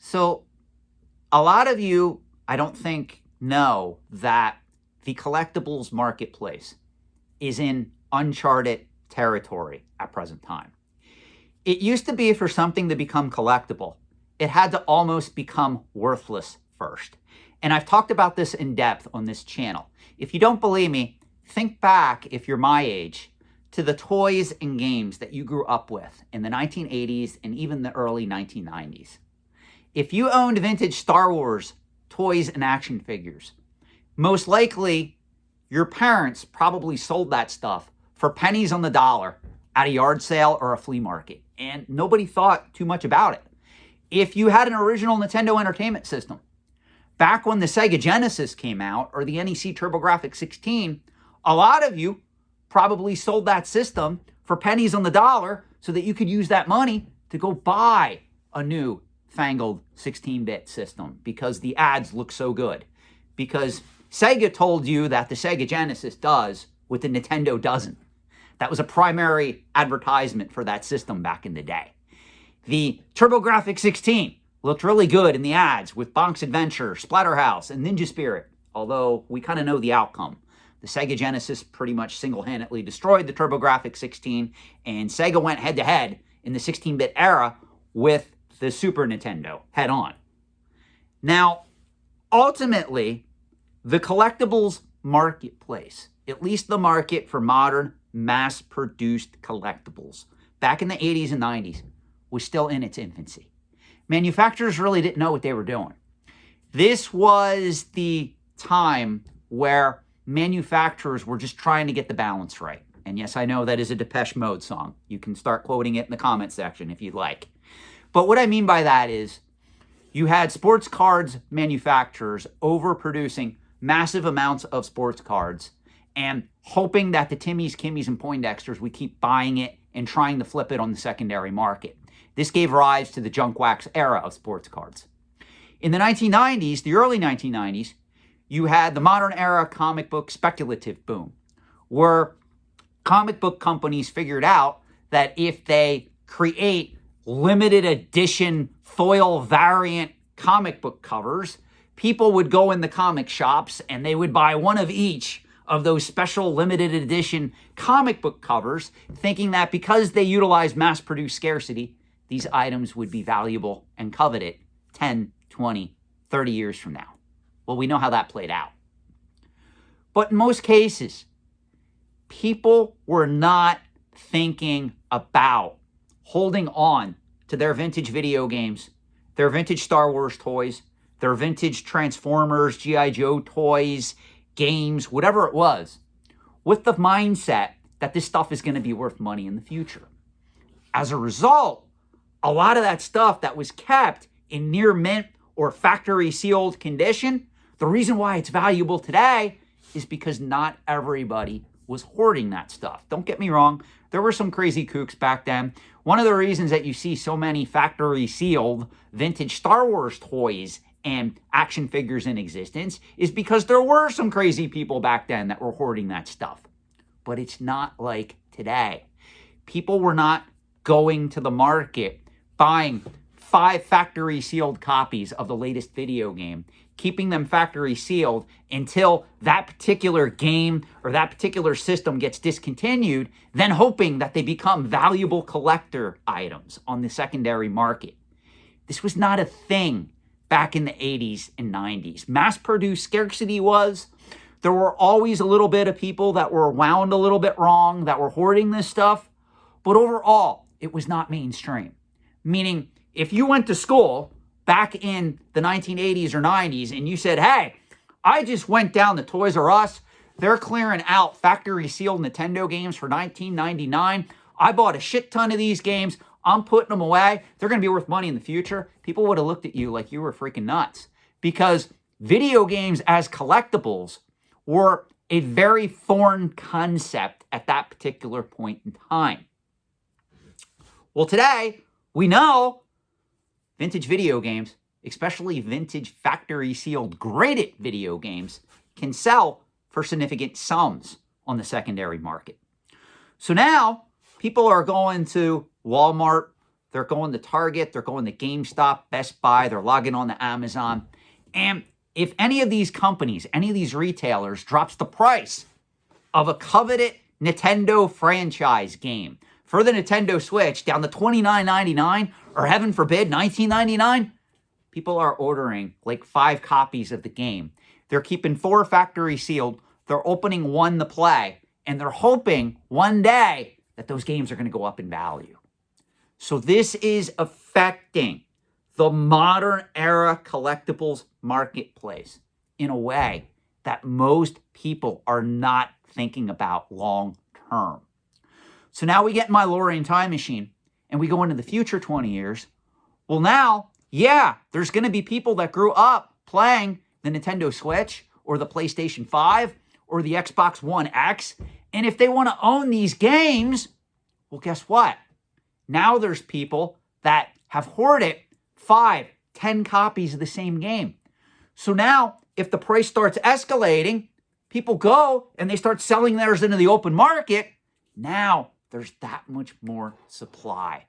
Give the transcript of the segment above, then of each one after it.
So a lot of you, I don't think, know that the collectibles marketplace is in uncharted territory at present time. It used to be for something to become collectible, it had to almost become worthless first. And I've talked about this in depth on this channel. If you don't believe me, think back, if you're my age, to the toys and games that you grew up with in the 1980s and even the early 1990s. If you owned vintage Star Wars toys and action figures, most likely your parents probably sold that stuff for pennies on the dollar at a yard sale or a flea market, and nobody thought too much about it. If you had an original Nintendo Entertainment System, back when the Sega Genesis came out, or the NEC TurboGrafx-16, a lot of you probably sold that system for pennies on the dollar so that you could use that money to go buy a new fangled 16-bit system because the ads look so good. Because Sega told you that the Sega Genesis does what the Nintendo doesn't. That was a primary advertisement for that system back in the day. The TurboGrafx-16 looked really good in the ads with Bonk's Adventure, Splatterhouse, and Ninja Spirit, although we kind of know the outcome. The Sega Genesis pretty much single-handedly destroyed the TurboGrafx-16, and Sega went head-to-head in the 16-bit era with the Super Nintendo head-on. Now, ultimately, the collectibles marketplace, at least the market for modern mass-produced collectibles, back in the 80s and 90s, was still in its infancy. Manufacturers really didn't know what they were doing. This was the time where manufacturers were just trying to get the balance right. And yes, I know that is a Depeche Mode song. You can start quoting it in the comment section if you'd like. But what I mean by that is you had sports cards manufacturers overproducing massive amounts of sports cards and hoping that the Timmies, Kimmies, and Poindexters would keep buying it and trying to flip it on the secondary market. This gave rise to the junk wax era of sports cards. In the 1990s, the early 1990s, you had the modern era comic book speculative boom, where comic book companies figured out that if they create limited edition foil variant comic book covers, people would go in the comic shops and they would buy one of each of those special limited edition comic book covers, thinking that because they utilize mass-produced scarcity, these items would be valuable and coveted 10, 20, 30 years from now. Well, we know how that played out. But in most cases, people were not thinking about holding on to their vintage video games, their vintage Star Wars toys, their vintage Transformers, G.I. Joe toys, games, whatever it was, with the mindset that this stuff is going to be worth money in the future. As a result, a lot of that stuff that was kept in near mint or factory sealed condition, the reason why it's valuable today is because not everybody was hoarding that stuff. Don't get me wrong, there were some crazy kooks back then. One of the reasons that you see so many factory sealed vintage Star Wars toys and action figures in existence is because there were some crazy people back then that were hoarding that stuff. But it's not like today. People were not going to the market buying 5 factory sealed copies of the latest video game, keeping them factory sealed until that particular game or that particular system gets discontinued, then hoping that they become valuable collector items on the secondary market. This was not a thing back in the 80s and 90s. Mass-produced scarcity was. There were always a little bit of people that were wound a little bit wrong, that were hoarding this stuff, but overall, it was not mainstream. Meaning, if you went to school back in the 1980s or 90s and you said, hey, I just went down to Toys R Us, they're clearing out factory sealed Nintendo games for $19.99. I bought a shit ton of these games. I'm putting them away. They're going to be worth money in the future. People would have looked at you like you were freaking nuts, because video games as collectibles were a very foreign concept at that particular point in time. Well, today, we know vintage video games, especially vintage factory sealed graded video games, can sell for significant sums on the secondary market. So now people are going to Walmart, They're going to Target, they're going to GameStop, Best Buy, they're logging on to Amazon. And if any of these companies, any of these retailers drops the price of a coveted Nintendo franchise game for the Nintendo Switch down to $29.99 or heaven forbid $19.99, people are ordering like 5 copies of the game. They're keeping 4 factory sealed. They're opening 1 to play. And they're hoping one day that those games are going to go up in value. So this is affecting the modern era collectibles marketplace in a way that most people are not thinking about long term. So now we get in my DeLorean time machine and we go into the future 20 years. Well, now, yeah, there's going to be people that grew up playing the Nintendo Switch or the PlayStation 5 or the Xbox One X. And if they want to own these games, well, guess what? Now there's people that have hoarded 5, 10 copies of the same game. So now, if the price starts escalating, people go and they start selling theirs into the open market. Now there's that much more supply.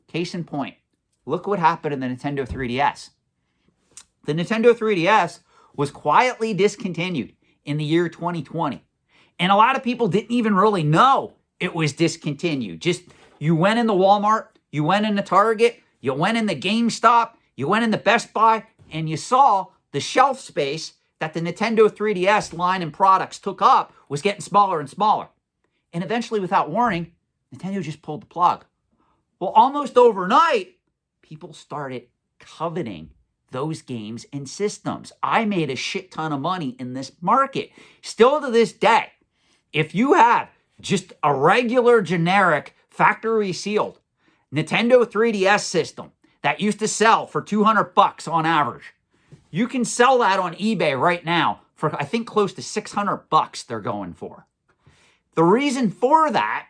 Case in point, look what happened in the Nintendo 3DS. The Nintendo 3DS was quietly discontinued in the year 2020. And a lot of people didn't even really know it was discontinued. Just you went into Walmart, you went into Target, you went into GameStop, you went into Best Buy, and you saw the shelf space that the Nintendo 3DS line and products took up was getting smaller and smaller. And eventually, without warning, Nintendo just pulled the plug. Well, almost overnight, people started coveting those games and systems. I made a shit ton of money in this market. Still to this day, if you have just a regular generic factory sealed Nintendo 3DS system that used to sell for $200 on average, you can sell that on eBay right now for, I think, close to $600 they're going for. The reason for that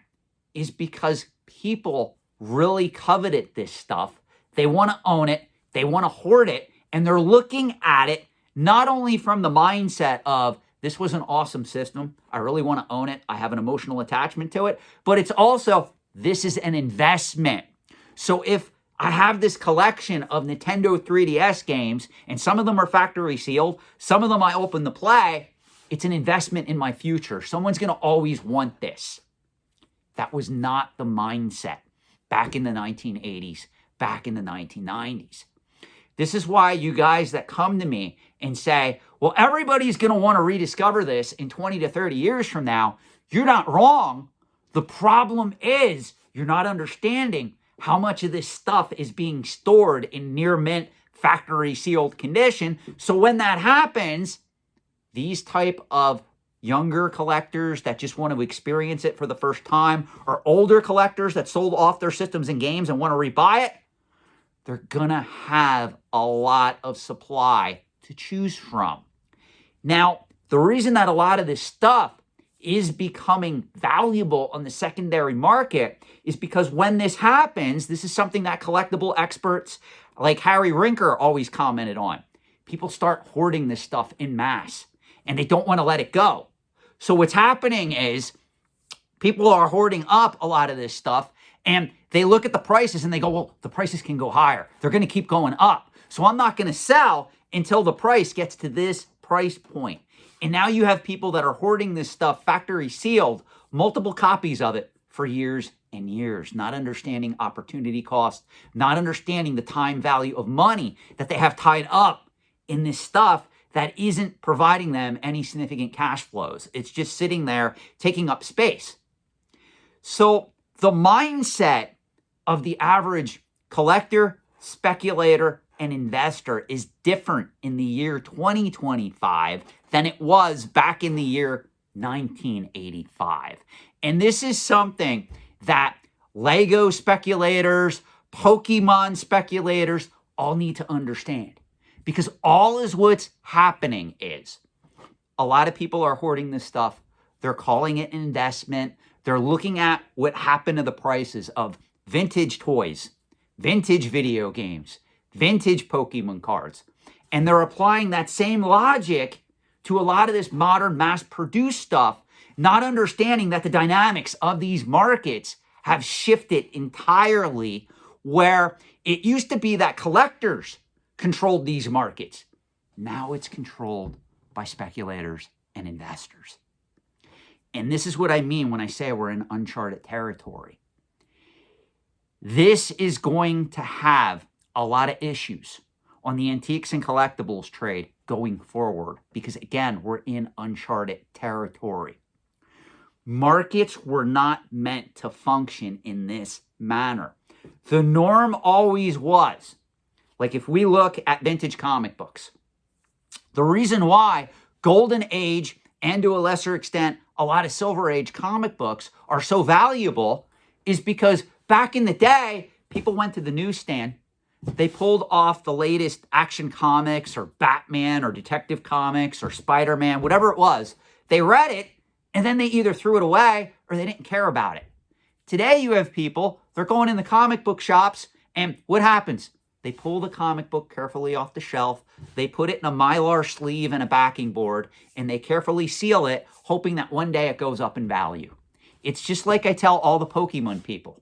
is because people really coveted this stuff. They want to own it. They want to hoard it. And they're looking at it not only from the mindset of, this was an awesome system. I really want to own it. I have an emotional attachment to it. But it's also, this is an investment. So if I have this collection of Nintendo 3DS games, and some of them are factory sealed, some of them I open to play, it's an investment in my future. Someone's going to always want this. That was not the mindset back in the 1980s, back in the 1990s. This is why you guys that come to me and say, well, everybody's going to want to rediscover this in 20 to 30 years from now. You're not wrong. The problem is you're not understanding how much of this stuff is being stored in near mint factory sealed condition. So when that happens, these type of younger collectors that just want to experience it for the first time, or older collectors that sold off their systems and games and want to rebuy it, they're going to have a lot of supply to choose from. Now, the reason that a lot of this stuff is becoming valuable on the secondary market is because when this happens, this is something that collectible experts like Harry Rinker always commented on. People start hoarding this stuff in mass, and they don't want to let it go. So what's happening is people are hoarding up a lot of this stuff, and they look at the prices and they go, well, the prices can go higher. They're going to keep going up. So I'm not going to sell until the price gets to this price point. And now you have people that are hoarding this stuff, factory sealed, multiple copies of it for years and years, not understanding opportunity cost, not understanding the time value of money that they have tied up in this stuff that isn't providing them any significant cash flows. It's just sitting there taking up space. So the mindset of the average collector, speculator, and investor is different in the year 2025 than it was back in the year 1985. And this is something that Lego speculators, Pokemon speculators all need to understand. Because all is what's happening is a lot of people are hoarding this stuff. They're calling it an investment. They're looking at what happened to the prices of vintage toys, vintage video games, vintage Pokemon cards. And they're applying that same logic to a lot of this modern mass-produced stuff, not understanding that the dynamics of these markets have shifted entirely where it used to be that collectors controlled these markets. Now it's controlled by speculators and investors. And this is what I mean when I say we're in uncharted territory. This is going to have a lot of issues on the antiques and collectibles trade going forward because, again, we're in uncharted territory. Markets were not meant to function in this manner. The norm always was, like if we look at vintage comic books, the reason why Golden Age and to a lesser extent, a lot of Silver Age comic books are so valuable is because back in the day, people went to the newsstand, they pulled off the latest Action Comics or Batman or Detective Comics or Spider-Man, whatever it was. They read it, and then they either threw it away or they didn't care about it. Today, you have people, they're going in the comic book shops, and what happens? They pull the comic book carefully off the shelf, they put it in a Mylar sleeve and a backing board, and they carefully seal it, hoping that one day it goes up in value. It's just like I tell all the Pokemon people.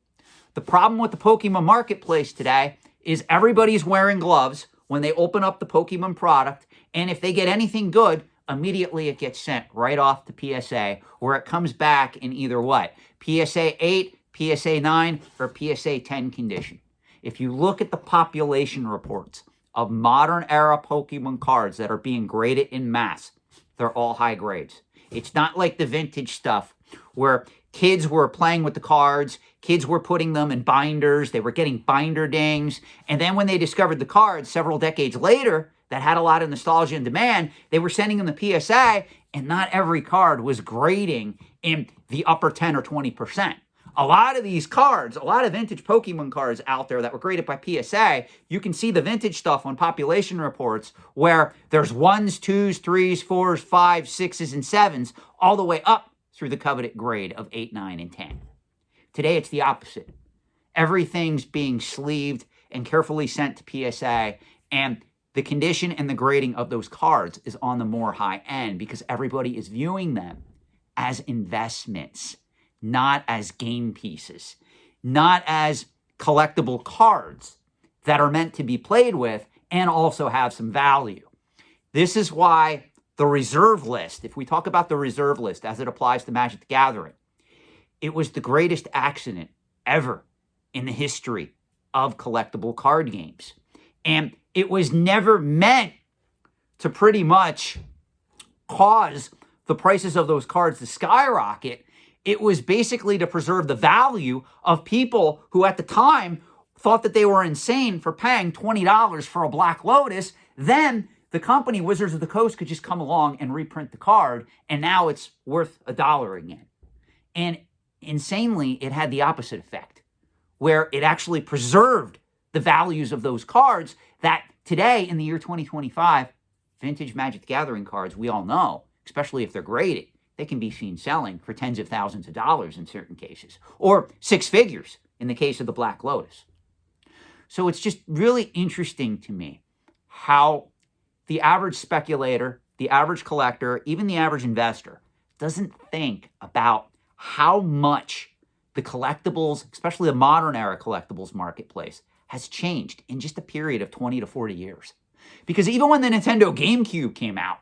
The problem with the Pokemon marketplace today is everybody's wearing gloves when they open up the Pokemon product, and if they get anything good, immediately it gets sent right off to PSA, where it comes back in either what? PSA 8, PSA 9, or PSA 10 condition. If you look at the population reports of modern era Pokemon cards that are being graded in mass, they're all high grades. It's not like the vintage stuff where kids were playing with the cards, kids were putting them in binders, they were getting binder dings, and then when they discovered the cards several decades later that had a lot of nostalgia and demand, they were sending them the PSA, and not every card was grading in the upper 10 or 20%. A lot of these cards, a lot of vintage Pokemon cards out there that were graded by PSA, you can see the vintage stuff on population reports where there's 1s, 2s, 3s, 4s, 5s, 6s, and 7s, all the way up through the coveted grade of 8, 9, and 10. Today, it's the opposite. Everything's being sleeved and carefully sent to PSA, and the condition and the grading of those cards is on the more high end because everybody is viewing them as investments, not as game pieces, not as collectible cards that are meant to be played with and also have some value. This is why the reserve list, if we talk about the reserve list as it applies to Magic the Gathering, it was the greatest accident ever in the history of collectible card games. And it was never meant to pretty much cause the prices of those cards to skyrocket. It was basically to preserve the value of people who at the time thought that they were insane for paying $20 for a Black Lotus. Then the company, Wizards of the Coast, could just come along and reprint the card, and now it's worth $1 again. And insanely, it had the opposite effect, where it actually preserved the values of those cards that today, in the year 2025, vintage Magic the Gathering cards, we all know, especially if they're graded, they can be seen selling for tens of thousands of dollars in certain cases, or 6 figures in the case of the Black Lotus. So it's just really interesting to me how the average speculator, the average collector, even the average investor doesn't think about how much the collectibles, especially the modern era collectibles marketplace, has changed in just a period of 20 to 40 years. Because even when the Nintendo GameCube came out,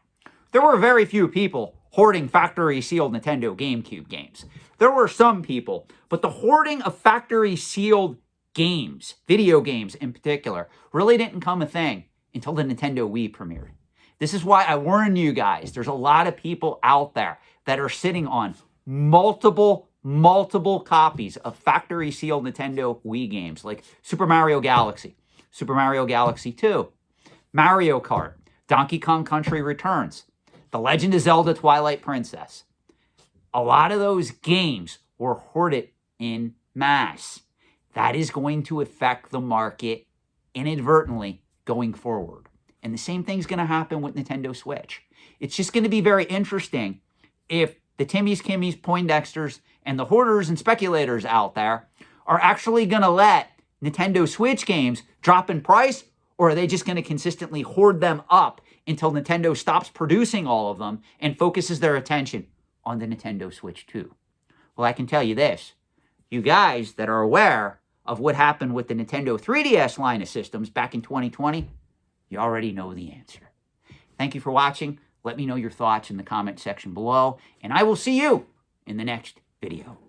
there were very few people hoarding factory-sealed Nintendo GameCube games. There were some people, but the hoarding of factory-sealed games, video games in particular, really didn't become a thing until the Nintendo Wii premiered. This is why I warn you guys, there's a lot of people out there that are sitting on multiple copies of factory-sealed Nintendo Wii games, like Super Mario Galaxy, Super Mario Galaxy 2, Mario Kart, Donkey Kong Country Returns, The Legend of Zelda Twilight Princess. A lot of those games were hoarded in mass. That is going to affect the market inadvertently going forward. And the same thing's going to happen with Nintendo Switch. It's just going to be very interesting if the Timmies, Kimmies, Poindexters, and the hoarders and speculators out there are actually going to let Nintendo Switch games drop in price, or are they just going to consistently hoard them up until Nintendo stops producing all of them and focuses their attention on the Nintendo Switch 2? Well, I can tell you this. You guys that are aware of what happened with the Nintendo 3DS line of systems back in 2020, you already know the answer. Thank you for watching. Let me know your thoughts in the comment section below, and I will see you in the next video.